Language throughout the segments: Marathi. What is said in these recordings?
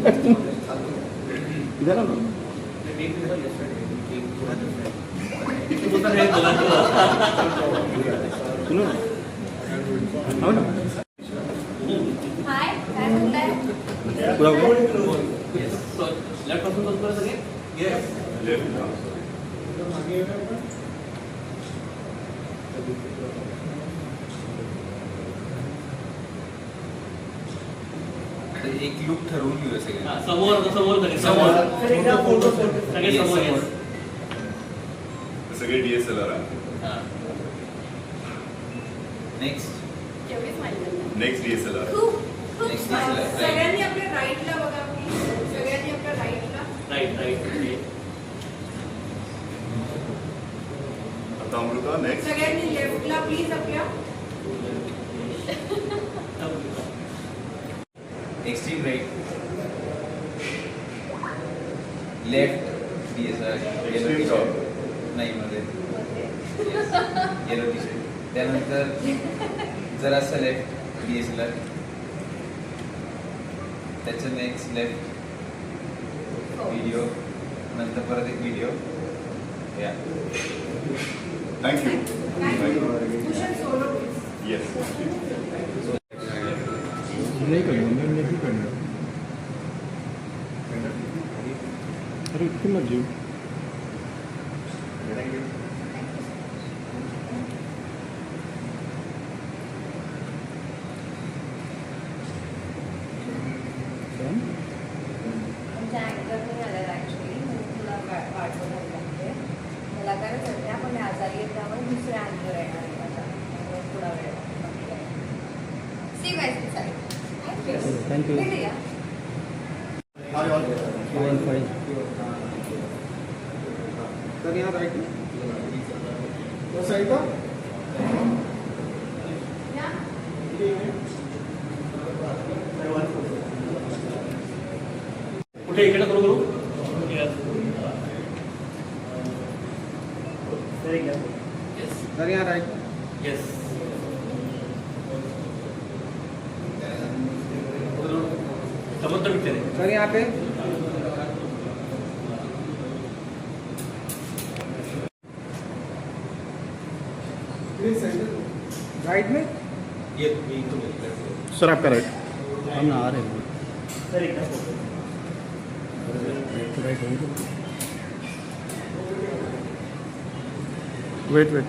इधर आओ सुनो ना आओ ना हाय काय म्हणताय पूरा हो गया लैपटॉप में बंद कर सके यस एक लुक ठरवून घेऊ सगळे समोर समोर सगळे समोर सगळे समोर येस सगळे डीएसएलआर आहे नेक्स्ट एवढीच माहिती नेक्स्ट डीएसएलआर खूप खूप Next छान. is right. सगळ्यांनी आपल्या राईटला बघा please. सगळ्यांनी आपल्या राईटला राइट राइट आता अमृता नेक्स्ट सगळ्यांनी लेफ्टला प्लीज आपल्या extreme right left DSR yellow T shirt नाही मध्ये येलो टी शर्ट त्यानंतर जरासा लेफ्ट डीएसएलआर त्याचं नेक्स्ट लेफ्ट व्हिडिओ नंतर परत एक व्हिडिओ या thank you Bhushan solo please. Yes नहीं करना मैं नहीं करना अरे इतनी मत जीव आमच्या अँकर नाही आलेला ॲक्च्युली तुला वाटवं लागते मला काय सध्या पण आजारी आहे त्यामुळे दुसऱ्या अँकर येणार आहे माझ्या त्यामुळे थोडा वेळ सी गाईज चालेल थँक्यू भेटूया 215 सर यहाँ राइट वो साइड का या कुठे इकडे करू करू सर यहाँ राइट यस समुद्र पिक्चर है सर यहाँ पे प्लीज सेंटर राइट में ये तो सर आपका राइट हम ना आ रहे हैं सर एकदम राइट वेट वेट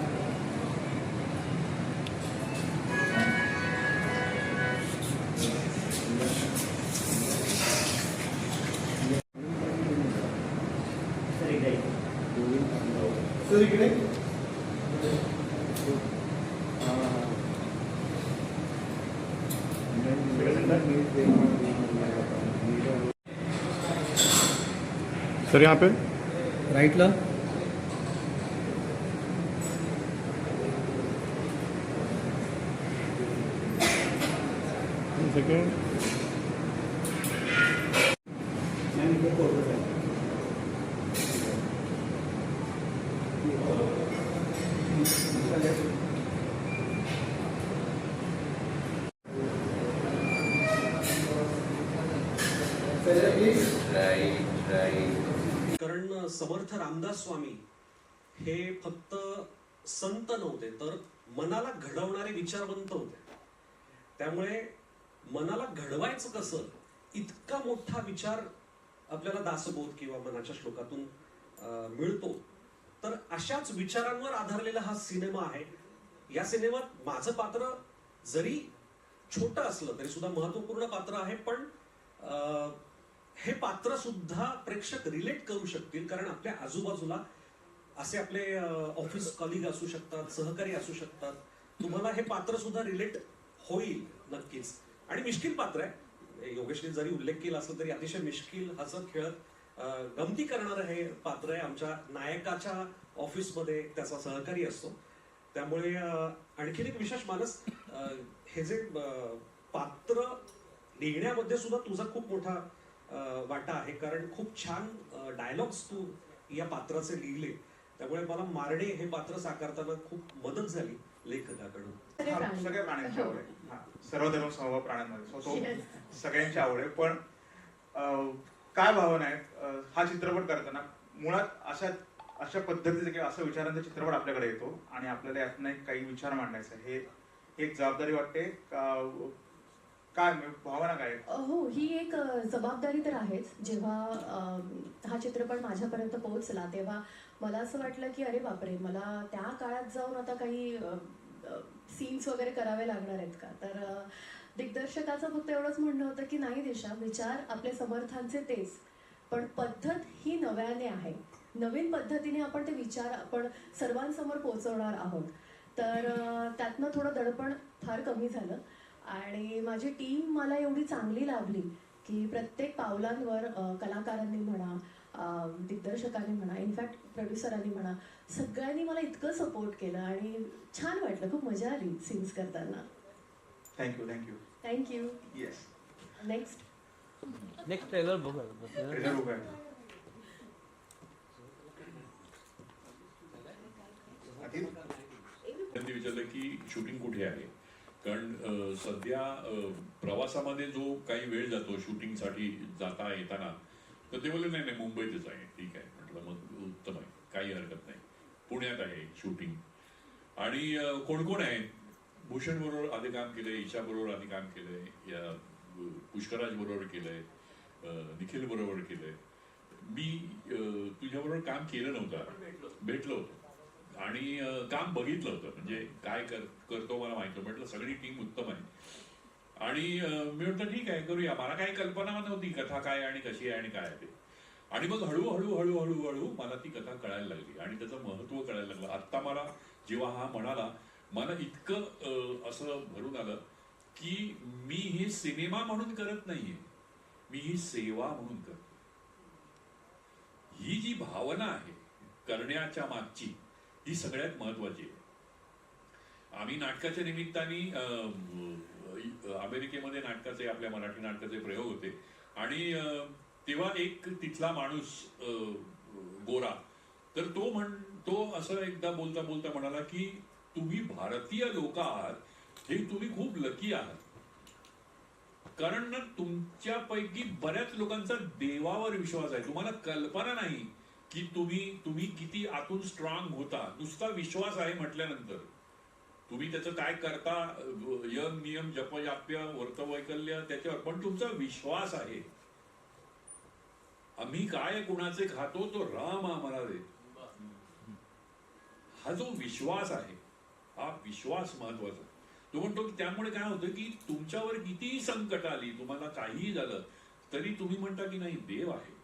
सर एकदम सर इकडे सर यहाँ पे राइटला सेकंड राईट राईट कारण समर्थ रामदास स्वामी हे फक्त संत नव्हते तर मनाला घडवणारे विचारवंत होते. त्यामुळे मनाला घडवायचं कसं इतका मोठा विचार आपल्याला दासबोध किंवा मनाच्या श्लोकातून मिळतो. तर अशाच विचारांवर आधारलेला हा सिनेमा आहे. या सिनेमात माझं पात्र जरी छोटं असलं तरी सुद्धा महत्वपूर्ण पात्र आहे. पण हे पात्र सुद्धा प्रेक्षक रिलेट करू शकतील कारण आपल्या आजूबाजूला असे आपले ऑफिस कलिग असू शकतात, सहकारी असू शकतात. तुम्हाला हे पात्र सुद्धा रिलेट होईल नक्कीच. आणि मिश्किल पात्र आहे. योगेशने जरी उल्लेख केला असला तरी अतिशय मिश्किल हसत खेळत गमती करणारं हे पात्र आहे. आमच्या नायकाच्या ऑफिसमध्ये त्याचा सहकारी असतो. त्यामुळे आणखीन एक विशेष मानस हे जे पात्र लिहिण्यामध्ये सुद्धा तुझा खूप मोठा वाटा आहे कारण खूप छान डायलॉग्स तू या पात्राचे लिहिले. त्यामुळे मला मारणे हे पात्र साकारताना खूप मदत झाली लेखकाकडून. सगळ्या प्राण्यांची आवड आहे. सर्वधर्म समभाव प्राण्यांमध्ये सगळ्यांची आवड आहे. पण काय भावना आहेत हा चित्रपट करताना? मुळात अशा पद्धतीचे किंवा अशा विचारांचा चित्रपट आपल्याकडे येतो आणि आपल्याला यातनं काही विचार मांडायचा हे एक जबाबदारी वाटते काय भावना काय आहेत? हो, ही एक जबाबदारी तर आहेच. जेव्हा हा चित्रपट माझ्यापर्यंत पोहोचला तेव्हा मला असं वाटलं की अरे बापरे, मला त्या काळात जाऊन आता काही सीन्स वगैरे करावे लागणार आहेत का. तर दिग्दर्शकाचं फक्त एवढंच म्हणणं होतं की नाही दिशा, विचार आपले समर्थांचे तेच, पण पद्धत ही नव्याने आहे, नवीन पद्धतीने आपण ते विचार आपण सर्वांसमोर पोहोचवणार आहोत. तर त्यातनं थोडं दडपण फार कमी झालं आणि माझी टीम मला एवढी चांगली लाभली की प्रत्येक पावलांवर कलाकारांनी म्हणा, दिग्दर्शकांनी म्हणा, इनफॅक्ट प्रोड्युसरांनी म्हणा, सगळ्यांनी मला इतकं सपोर्ट केलं आणि छान वाटलं, खूप मजा आली सीन्स करताना. Thank you. Thank you. Yes. Next trailer बघूया. त्यांनी विचारलं की शूटिंग कुठे आहे, कारण सध्या प्रवासामध्ये जो काही वेळ जातो शूटिंगसाठी जाता येताना, तर ते बोलले नाही मुंबईतच आहे. ठीक आहे म्हटलं, मग उत्तम आहे, काही हरकत नाही. पुण्यात आहे शूटिंग. आणि कोण कोण आहे? भूषण बरोबर आधी काम केलंय, ईशा बरोबर आधी काम केलंय, या पुष्कराज बरोबर केलंय, निखिल बरोबर केलंय. मी तुझ्याबरोबर काम केलं नव्हतं, भेटलो होतो आणि काम बघितलं होतं, म्हणजे काय करतो मला माहिती. म्हटलं सगळी टीम उत्तम आहे आणि मी म्हटलं ठीक आहे करूया. मला काही कल्पना नव्हती कथा काय आणि कशी आहे आणि काय आहे ते. आणि मग हळूहळू मला ती कथा कळायला लागली आणि त्याचं महत्व कळायला लागलं. आत्ता मला जेव्हा हा म्हणाला, मला इतकं असं भरून आलं की मी हे सिनेमा म्हणून करत नाहीये, मी ही सेवा म्हणून करतो. ही जी भावना आहे करण्याच्या मागची, ही सगळ्यात महत्वाची आहे. आम्ही नाटकाच्या निमित्ताने अमेरिकेमध्ये नाटकाचे, आपल्या मराठी नाटकाचे प्रयोग होते आणि तेव्हा एक तिथला माणूस गोरा, तर तो असं एकदा बोलता बोलता म्हणाला की तुम्ही भारतीय लोक आहात हे तुम्ही खूप लकी आहात, कारण ना तुमच्यापैकी बऱ्याच लोकांचा देवावर विश्वास आहे. तुम्हाला कल्पना नाही की तुम्ही किती आतून स्ट्रॉंग होता. नुसता विश्वास आहे म्हटल्यानंतर तुम्ही त्याचं काय करता, यम नियम जपजाप्य वर्तवैकल्य त्याच्यावर, पण तुमचा विश्वास आहे. आम्ही काय कुणाचे खातो तो राम आम्हाला दे. हा जो विश्वास आहे, हा विश्वास महत्वाचा. तो म्हणतो त्यामुळे काय होतं की तुमच्यावर कितीही संकट आली, तुम्हाला काहीही झालं तरी तुम्ही म्हणता की नाही देव आहे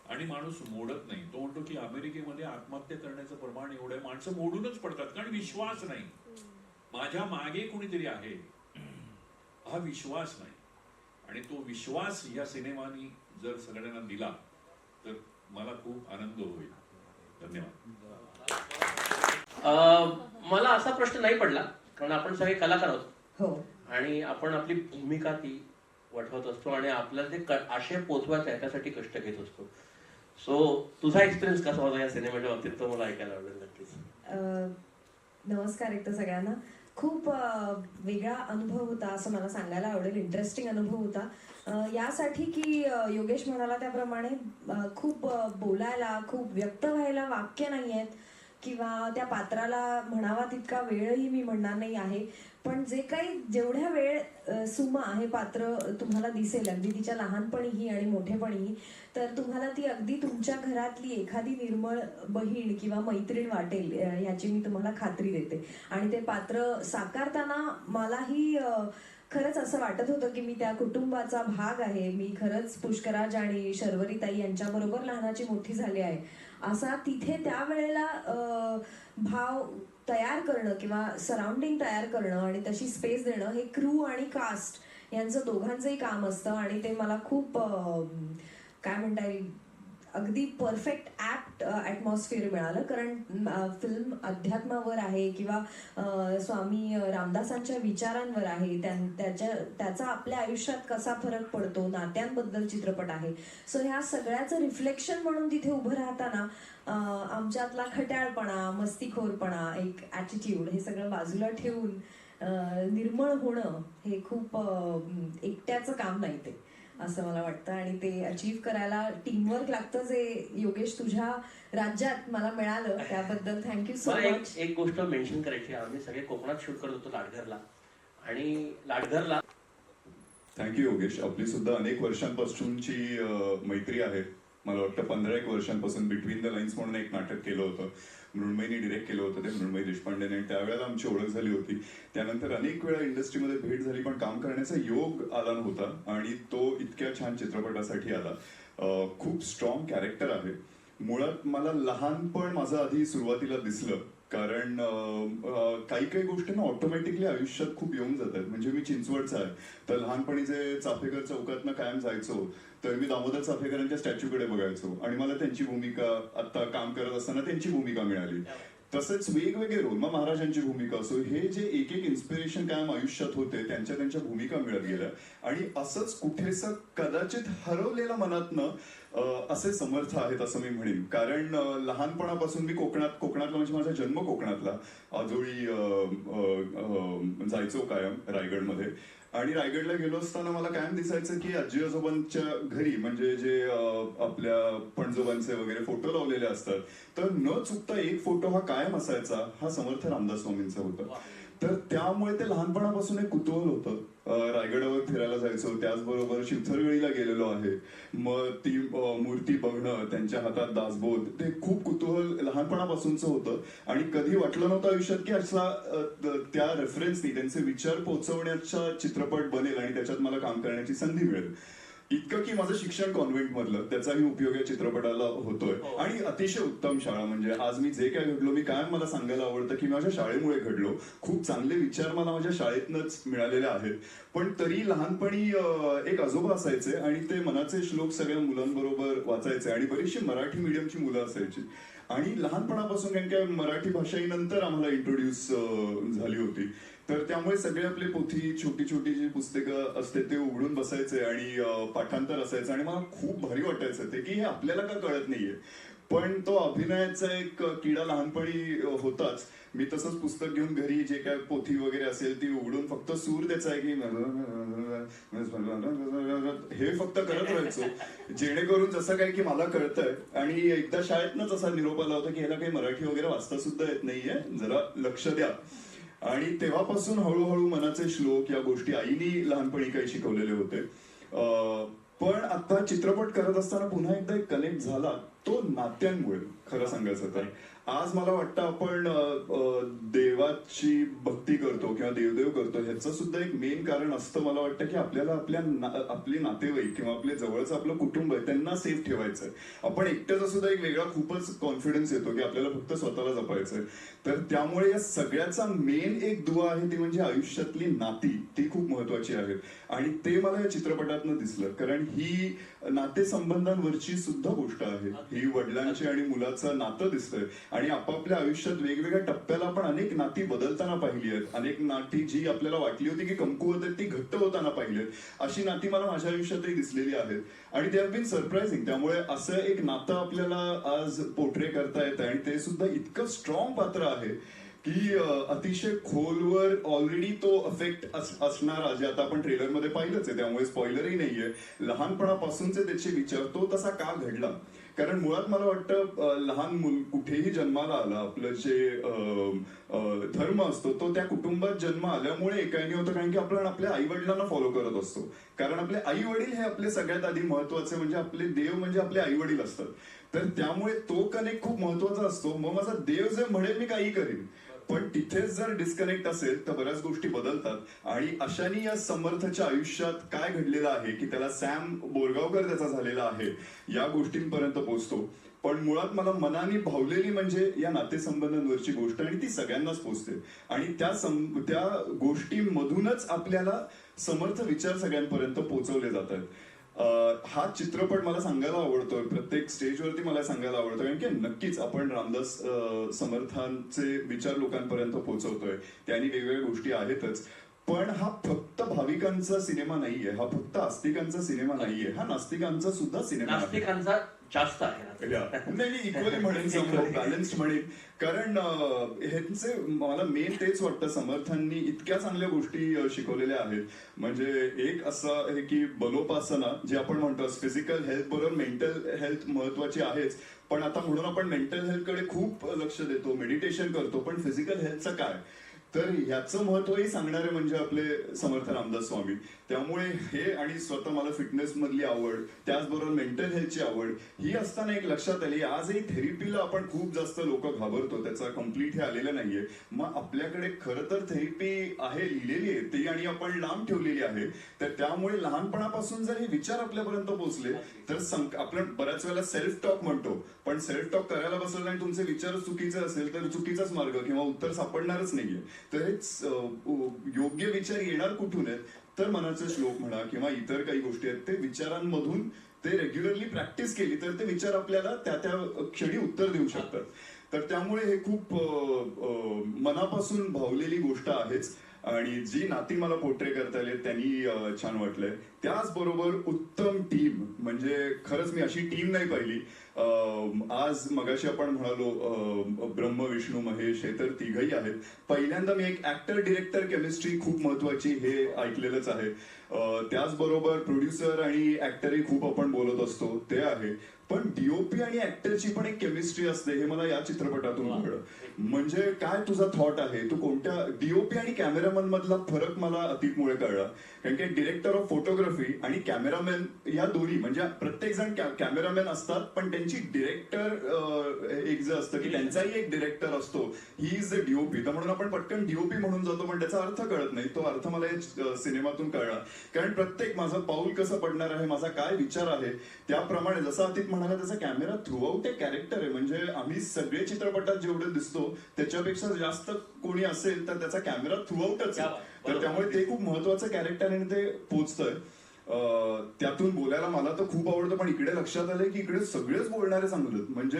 आणि माणूस मोडत नाही. तो म्हणतो की अमेरिकेमध्ये आत्महत्या करण्याचं प्रमाण एवढं आहे, माणसं मोडूनच पडतात कारण विश्वास नाही. माझ्या मागे कोणीतरी आहे, हा विश्वास नाही. आणि तो विश्वास या सिनेमानी जर सगळ्यांना दिला तर मला खूप आनंद होईल. धन्यवाद. मला असा प्रश्न नाही पडला, कारण आपण सगळे कलाकार आहोत. हो. आणि आपण आपली भूमिका ती वठवत असतो आणि आपल्याला ते आशय पोचवायचा आहे त्यासाठी कष्ट घेत असतो. सो तुझा एक्सपिरियन्स कसा होता या सिनेमाच्या बाबतीत, तो मला ऐकायला आवडेल नक्कीच. नमस्कार एकदा सगळ्यांना. खूप वेगळा अनुभव होता असं मला सांगायला आवडेल. इंटरेस्टिंग अनुभव होता यासाठी की योगेश म्हणाला त्याप्रमाणे खूप बोलायला, खूप व्यक्त व्हायला वाक्य नाही आहेत किंवा त्या पात्राला म्हणावा तितका वेळही मी म्हणणार नाही आहे. पण जे काही जेवढ्या वेळ सुमा हे पात्र तुम्हाला दिसेल, अगदी तिच्या लहानपणीही आणि मोठेपणीही, तर तुम्हाला ती अगदी तुमच्या घरातली एखादी निर्मळ बहीण किंवा मैत्रीण वाटेल याची मी तुम्हाला खात्री देते. आणि ते पात्र साकारताना मलाही खरंच असं वाटत होतं की मी त्या कुटुंबाचा भाग आहे. मी खरंच पुष्कराज आणि शर्वरीताई यांच्याबरोबर लहानाची मोठी झाली आहे असा तिथे त्यावेळेला भाव तयार करणं किंवा सराउंडिंग तयार करणं आणि तशी स्पेस देणं हे क्रू आणि कास्ट यांचं दोघांचंही काम असतं. आणि ते मला खूप काय म्हणता येईल, अगदी परफेक्ट ॲप्ट ॲटमॉस्फिअर मिळालं. कारण फिल्म अध्यात्मावर आहे किंवा स्वामी रामदासांच्या विचारांवर आहे, त्याचा आपल्या आयुष्यात कसा फरक पडतो, नात्यांबद्दल चित्रपट आहे. सो ह्या सगळ्याचं रिफ्लेक्शन म्हणून तिथे उभं राहताना आमच्यातला खट्याळपणा, मस्तीखोरपणा, एक ॲटिट्यूड हे सगळं बाजूला ठेवून निर्मळ होणं हे खूप एकट्याचं काम नाही ते, असं मला वाटतं. आणि ते अचीव्ह करायला टीमवर्क लागतं, जे योगेश तुझ्या राज्यात मला मिळालं त्याबद्दल थँक्यू सो मला मच. एक गोष्ट मेन्शन करायची, आम्ही सगळे कोकणात शूट करत होतो लाडघरला, आणि लाडघरला थँक्यू योगेश. आपली सुद्धा अनेक वर्षांपासूनची मैत्री आहे. मला वाटतं 15-1 वर्षांपासून बिटवीन द लाईन्स म्हणून एक नाटक केलं होतं, मृण्मयीने डिरेक्ट केलं होतं ते, मृण्मयी देशपांडेने, आणि त्यावेळेला आमची ओळख झाली होती. त्यानंतर अनेक वेळा इंडस्ट्रीमध्ये भेट झाली, पण काम करण्याचा योग आला नव्हता, आणि तो इतक्या छान चित्रपटासाठी आला. खूप स्ट्रॉंग कॅरेक्टर आहे. मुळात मला लहानपण माझं आधी सुरुवातीला दिसलं, कारण काही काही गोष्टींना ऑटोमॅटिकली आयुष्यात खूप येऊन जातात. म्हणजे मी चिंचवडचा आहे, तर लहानपणी जे चाफेकर चौकातनं कायम जायचो, तर मी दामोदर चाफेकरांच्या स्टॅच्यूकडे बघायचो, आणि मला त्यांची भूमिका, आता काम करत असताना त्यांची भूमिका मिळाली. तसेच वेगवेगळे रोल, मग महाराजांची भूमिका असो, हे जे एक एक इन्स्पिरेशन कायम आयुष्यात होते, त्यांच्या भूमिका मिळत गेल्या. आणि असंच कुठेसं कदाचित हरवलेलं मनातनं असे समर्थ आहेत असं मी म्हणेन. कारण लहानपणापासून मी कोकणातला, म्हणजे माझा जन्म कोकणातला, आजोळी जायचो कायम रायगडमध्ये. आणि रायगडला गेलो असताना मला कायम दिसायचं की आजी आजोबांच्या घरी, म्हणजे जे आपल्या पणजोबांचे वगैरे फोटो लावलेले असतात, तर न चुकता एक फोटो हा कायम असायचा, हा समर्थ रामदास स्वामींचा होता. तर त्यामुळे ते लहानपणापासून एक कुतूहल होतं. रायगडावर फिरायला जायचो, त्याचबरोबर शिवथरगडीला गेलेलो आहे, मग ती मूर्ती बघणं, त्यांच्या हातात दासबोध, ते खूप कुतूहल लहानपणापासूनच होतं. आणि कधी वाटलं नव्हतं आयुष्यात की असा त्या रेफरन्सनी त्यांचे विचार पोहोचवण्याचा चित्रपट बनेल आणि त्याच्यात मला काम करण्याची संधी मिळेल. इतकं की माझं शिक्षण कॉन्व्हेंट मधलं, त्याचाही उपयोग या चित्रपटाला होतोय. आणि अतिशय उत्तम शाळा, म्हणजे आज मी जे काय घडलो, मी कायम मला सांगायला आवडतं की माझ्या शाळेमुळे घडलो. खूप चांगले विचार मला माझ्या शाळेतनच मिळालेले आहेत. पण तरी लहानपणी एक आजोबा असायचे, आणि ते मनाचे श्लोक सगळ्या मुलांबरोबर वाचायचे, आणि बरीचशी मराठी मीडियमची मुलं असायची. आणि लहानपणापासून, कारण काय मराठी भाषा ही नंतर आम्हाला इंट्रोड्यूस झाली होती, तर त्यामुळे सगळे आपले पोथी, छोटी छोटी जी पुस्तकं असते ते उघडून बसायचे, आणि पाठांतर असायचं, आणि मला खूप भारी वाटायचं ते की हे आपल्याला का कळत नाहीये. पण तो अभिनयाचा एक किडा लहानपणी होताच. मी तसंच पुस्तक घेऊन घरी जे काय पोथी वगैरे असेल ती उघडून फक्त सूर द्यायचा आहे की हे फक्त करत राहायचो, जेणेकरून जसं काय की मला कळतंय. आणि एकदा शाळेतनंच असा निरोप आला होता की ह्याला काही मराठी वगैरे वाचता सुद्धा येत नाहीये, जरा लक्ष द्या. आणि तेव्हापासून हळूहळू मनाचे श्लोक या गोष्टी आईनी लहानपणी काही शिकवलेले होते. पण आता चित्रपट करत असताना पुन्हा एकदा एक कनेक्ट झाला, तो नात्यांमुळे. खरं सांगायचं तर आज मला वाटतं आपण देवाची भक्ती करतो किंवा देवदेव करतो, ह्याचं सुद्धा एक मेन कारण असतं मला वाटतं की आपल्याला आपले नातेवाईक किंवा आपले जवळचं आपलं कुटुंब आहे त्यांना सेफ ठेवायचंय. आपण एकट्याचा सुद्धा एक वेगळा खूपच कॉन्फिडन्स येतो की आपल्याला फक्त स्वतःला जपायचंय. तर त्यामुळे या सगळ्याचा मेन एक दुवा आहे ती म्हणजे आयुष्यातली नाती, ती खूप महत्वाची आहेत. आणि ते मला या चित्रपटातनं दिसलं, कारण ही नातेसंबंधांवरची सुद्धा गोष्ट आहे. ही वडिलांची आणि मुलाचं नातं दिसतंय, आणि आपापल्या आयुष्यात वेगवेगळ्या टप्प्याला आपण अनेक नाती बदलताना पाहिली आहेत. अनेक नाती जी आपल्याला वाटली होती की कमकुवत आहेत ती घट्ट होताना पाहिली आहेत. अशी नाती मला माझ्या आयुष्यातही दिसलेली आहेत, आणि दे हॅव बीन सरप्राइझिंग. त्यामुळे असं एक नातं आपल्याला आज पोर्ट्रे करता येतं, आणि ते सुद्धा इतकं स्ट्रॉंग पात्र आहे की अतिशय खोलवर ऑलरेडी तो अफेक्ट असणारा, जे आता आपण ट्रेलर मध्ये पाहिलंच आहे, त्यामुळे स्पॉइलरही नाहीये. लहानपणापासूनचे त्याचे विचार, तो तसा का घडला. कारण मुळात मला वाटतं लहान मूल कुठेही जन्माला आलं, आपलं जे धर्म असतो तो त्या कुटुंबात जन्म आल्यामुळे एकाने होतं, कारण की आपण आपल्या आई वडिलांना फॉलो करत असतो. कारण आपले आई वडील हे आपले सगळ्यात आधी महत्वाचे, म्हणजे आपले देव म्हणजे आपले आई वडील असतात. तर त्यामुळे तो कनेक्ट खूप महत्वाचा असतो. मग माझा देव जे म्हणेल मी काही करीन, पण तिथेच जर डिस्कनेक्ट असेल तर बऱ्याच गोष्टी बदलतात. आणि अशाने या समर्थच्या आयुष्यात काय घडलेलं आहे की त्याला सॅम बोरगावकर त्याचा झालेला आहे, या गोष्टींपर्यंत पोहोचतो. पण मुळात मला मनाने भावलेली म्हणजे या नातेसंबंधांवरची गोष्ट, आणि ती सगळ्यांनाच पोहोचते. आणि त्या गोष्टींमधूनच आपल्याला समर्थ विचार सगळ्यांपर्यंत पोहोचवले जातात. हा चित्रपट मला सांगायला आवडतोय, प्रत्येक स्टेजवरती मला सांगायला आवडतं, कारण की नक्कीच आपण रामदास समर्थांचे विचार लोकांपर्यंत पोहोचवतोय. त्यांनी वेगवेगळ्या गोष्टी आहेतच, पण हा फक्त भाविकांचा सिनेमा नाहीये, हा फक्त आस्तिकांचा सिनेमा नाहीये, हा नास्तिकांचा सुद्धा सिनेमा आहे. नास्तिकांचा जास्त आहे. नाही इक्वली म्हणेन, बॅलन्स्ड म्हणेन. कारण ह्यांचे मला मेन तेच वाटतं, समर्थांनी इतक्या चांगल्या गोष्टी शिकवलेल्या आहेत. म्हणजे एक असं आहे की बलोपासना जे आपण म्हणतो, फिजिकल हेल्थ बरोबर मेंटल हेल्थ महत्वाची आहेच, पण आता म्हणून आपण मेंटल हेल्थकडे खूप लक्ष देतो, मेडिटेशन करतो, पण फिजिकल हेल्थचं काय, तर ह्याचं महत्वही सांगणारे म्हणजे आपले समर्थ रामदास स्वामी. त्यामुळे हे आणि स्वतः मला फिटनेस मधली आवड, त्याचबरोबर मेंटल हेल्थची आवड ही असताना एक लक्षात आली, आजही थेरपीला आपण खूप जास्त लोक घाबरतो, त्याचा कम्प्लीट हे आलेलं नाहीये. मग आपल्याकडे खरं तर थेरपी आहे, लिहिलेली आहे ती, आणि आपण लांब ठेवलेली आहे. तर त्यामुळे लहानपणापासून जर हे विचार आपल्यापर्यंत पोहोचले तर आपण बऱ्याच वेळेला सेल्फ टॉक म्हणतो, पण सेल्फ टॉक करायला बसलं आणि तुमचे विचार चुकीचे असेल तर चुकीचाच मार्ग किंवा उत्तर सापडणारच नाहीये. तर हेच योग्य विचार येणार कुठून आहेत, तर मनाचे श्लोक म्हणा किंवा इतर काही गोष्टी आहेत, ते विचारांमधून ते रेग्युलरली प्रॅक्टिस केली तर ते विचार आपल्याला त्या त्या क्षणी उत्तर देऊ शकतात. तर त्यामुळे हे खूप मनापासून भावलेली गोष्ट आहेच. आणि जी नाती मला पोर्ट्रे करता आले त्यांनी छान वाटलंय. त्याचबरोबर उत्तम टीम, म्हणजे खरंच मी अशी टीम नाही पाहिली. आज मगाशी आपण म्हणालो ब्रह्म विष्णू महेश हे तर तिघही आहेत. पहिल्यांदा मी एक ऍक्टर डिरेक्टर केमिस्ट्री खूप महत्वाची हे ऐकलेलंच आहे. त्याचबरोबर प्रोड्युसर आणि ऍक्टरही खूप आपण बोलत असतो ते आहे, पण डीओपी आणि ऍक्टरची पण एक केमिस्ट्री असते हे मला या चित्रपटातून कळलं. म्हणजे काय तुझा थॉट आहे, तू कोणत्या डीओपी आणि कॅमेरामॅन मधला फरक मला अतिकमुळे कळला. कारण की डिरेक्टर ऑफ फोटोग्राफी आणि कॅमेरामॅन या दोन्ही, म्हणजे प्रत्येक जण कॅमेरामॅन असतात, पण त्यांची डिरेक्टर एक जे असतं की त्यांचाही एक डिरेक्टर असतो, ही इज द डीओपी. तर म्हणून आपण पटकन डीओपी म्हणून जातो, पण त्याचा अर्थ कळत नाही. तो अर्थ मला या सिनेमातून कळला. कारण प्रत्येक माझं पाऊल कसं पडणार आहे, माझा काय विचार आहे, त्याप्रमाणे जसं अतिक म्हणाला त्याचा कॅमेरा थ्रू आउट एक कॅरेक्टर आहे. म्हणजे आम्ही सगळे चित्रपटात जेवढे दिसतो त्याच्यापेक्षा जास्त कोणी असेल तर त्याचा कॅमेरा थ्रू आउटच आहे. तर त्यामुळे ते खूप महत्वाचं कॅरेक्टर आहे आणि ते पोचतंय. त्यातून बोलायला मला तर खूप आवडतं, पण इकडे लक्षात आलंय की इकडे सगळेच बोलणारे चांगले. म्हणजे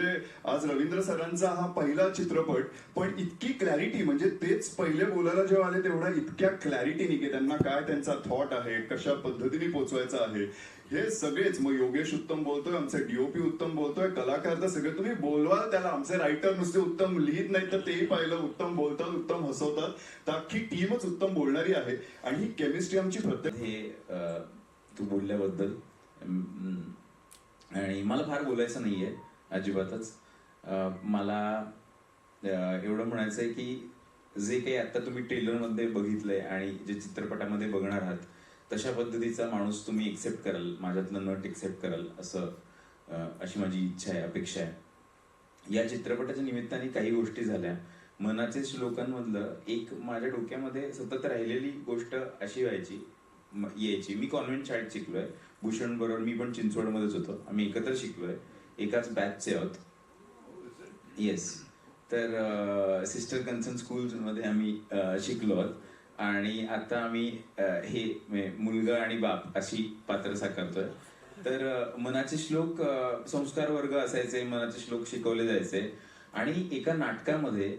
आज रवींद्र सरांचा हा पहिला चित्रपट, पण इतकी क्लॅरिटी, म्हणजे तेच पहिले बोलायला जेव्हा आले तेवढा इतक्या क्लॅरिटीने की त्यांना काय त्यांचा थॉट आहे, कशा पद्धतीने पोचवायचा आहे, हे सगळेच. मग योगेश उत्तम बोलतोय, आमचे डीओपी उत्तम बोलतोय, कलाकार तर सगळे तुम्ही बोलवा त्याला. आमचे रायटर नुसते उत्तम लिहित नाही तर तेही पाहिलं, उत्तम बोलतात, उत्तम हसवतात. तर अख्खी टीमच उत्तम बोलणारी आहे आणि ही केमिस्ट्री आमची प्रत्येक. हे तू बोलल्याबद्दल आणि मला फार बोलायचं नाहीये अजिबातच. मला एवढं म्हणायचंय की जे काही आता तुम्ही ट्रेलरमध्ये बघितलंय आणि जे चित्रपटामध्ये बघणार आहात तशा पद्धतीचा माणूस तुम्ही एक्सेप्ट कराल, माझ्यातलं नट एक्सेप्ट कराल असं अशी माझी इच्छा आहे, अपेक्षा आहे. या चित्रपटाच्या निमित्ताने काही गोष्टी झाल्या. मनाचे श्लोकांमधलं एक माझ्या डोक्यामध्ये सतत राहिलेली गोष्ट अशी यायची. मी कॉन्व्हेंट शाळेत शिकलोय, भूषण बरोबर मी पण चिंचवडमध्येच होतो, आम्ही एकत्र शिकलोय, एकाच बॅचचे आहोत. येस. तर सिस्टर कन्सर्न स्कूल मध्ये आम्ही शिकलो आहोत आणि आता आम्ही हे मुलगा आणि बाप अशी पात्र साकारतोय. तर मनाचे श्लोक संस्कार वर्ग असायचे, मनाचे श्लोक शिकवले जायचे आणि एका नाटकामध्ये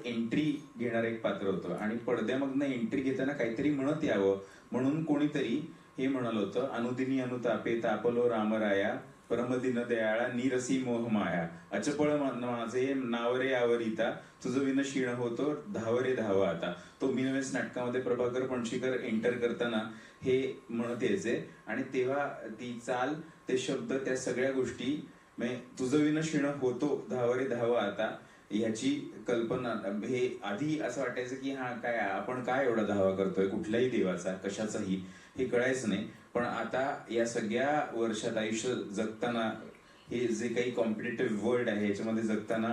एंट्री घेणारं एक पात्र होतं आणि पडद्यामधनं एंट्री घेताना काहीतरी म्हणत यावं म्हणून कोणीतरी हे म्हणाल होतं, अनुदिनी अनुतापे तापलो रामराया परमदिन दयाळा निरसी मोहमाया अचपळ माझे नावरे आवरिता तुझं विन क्षीण होतो धावरे धावा आता. तो मिनवेस नाटकामध्ये प्रभाकर पणशीकर एंटर करताना हे म्हणत यायचे आणि तेव्हा ती चाल, ते शब्द, त्या सगळ्या गोष्टी, तुझं विन क्षीण होतो धावरे धावा आता, ह्याची कल्पना हे आधी असं वाटायचं की हा काय आपण काय एवढा धावा करतोय कुठल्याही देवाचा, कशाचाही, हे कळायचं नाही. पण आता या सगळ्या वर्षात आयुष्य जगताना, हे जे काही कॉम्पिटेटिव्ह वर्ल्ड आहे याच्यामध्ये जगताना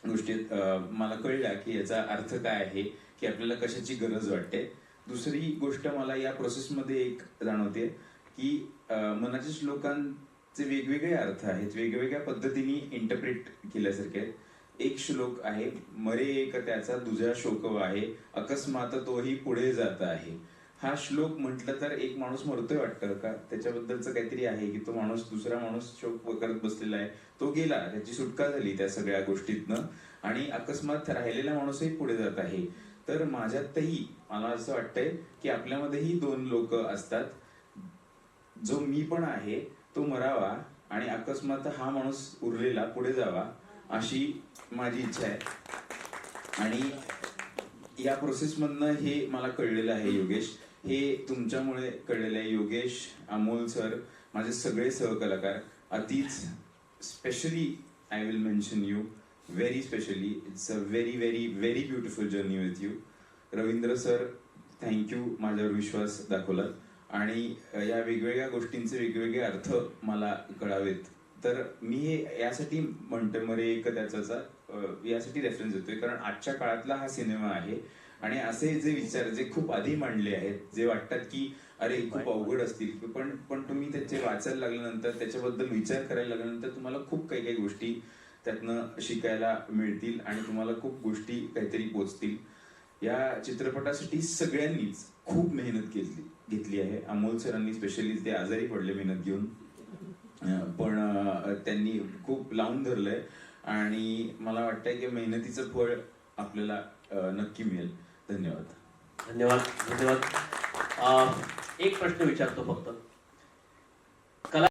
गोष्टीत मला कळल्या की याचा अर्थ काय आहे, की आपल्याला कशाची गरज वाटते. दुसरी गोष्ट मला या प्रोसेसमध्ये एक जाणवते की मनाच्या श्लोकांचे वेगवेगळे अर्थ आहेत, वेगवेगळ्या पद्धतीने इंटरप्रेट केल्यासारखे. एक श्लोक आहे, मरे एक त्याचा दुजा शोक आहे अकस्मात तोही पुढे जात आहे. हा श्लोक म्हटलं तर एक माणूस मरतोय वाटतं का, त्याच्याबद्दलचं काहीतरी आहे की तो माणूस, दुसरा माणूस शोक करत बसलेला आहे, तो गेला, त्याची सुटका झाली त्या सगळ्या गोष्टीतनं आणि अकस्मात राहिलेला माणूसही पुढे जात आहे. तर माझ्यातही मला असं वाटतंय की आपल्यामध्येही दोन लोक असतात, जो मी पण आहे तो मरावा आणि अकस्मात हा माणूस उरलेला पुढे जावा अशी माझी इच्छा आहे. आणि या प्रोसेसमधनं हे मला कळलेलं आहे योगेश, हे तुमच्यामुळे कळलेलं आहे. योगेश, अमोल सर, माझे सगळे सहकलाकार, अतिच specially I will mention you very specially. It's a very very very beautiful journey with you. Ravindra sir, thank you माझ्यावर विश्वास दाखवलात आणि या वेगवेगळ्या गोष्टींचे वेगवेगळे अर्थ मला कळावेत. तर मी हे यासाठी म्हणतोय मरे एक त्याचा यासाठी रेफरन्स देतोय कारण आजच्या काळातला हा सिनेमा आहे आणि असे जे विचार जे खूप आधी मांडले आहेत, जे वाटतात की अरे खूप अवघड असतील, पण तुम्ही त्याचे वाचायला लागल्यानंतर, त्याच्याबद्दल विचार करायला लागल्यानंतर तुम्हाला खूप काही काही गोष्टी त्यातनं शिकायला मिळतील आणि तुम्हाला खूप गोष्टी काहीतरी पोचतील. या चित्रपटासाठी सगळ्यांनीच खूप मेहनत घेतली आहे. अमोल सरांनी स्पेशली ते आजारी पडले मेहनत घेऊन, पण त्यांनी खूप लावून धरलंय आणि मला वाटतंय की मेहनतीचं फळ आपल्याला नक्की मिळेल. धन्यवाद. धन्यवाद. धन्यवाद. एक प्रश्न विचारतो फक्त.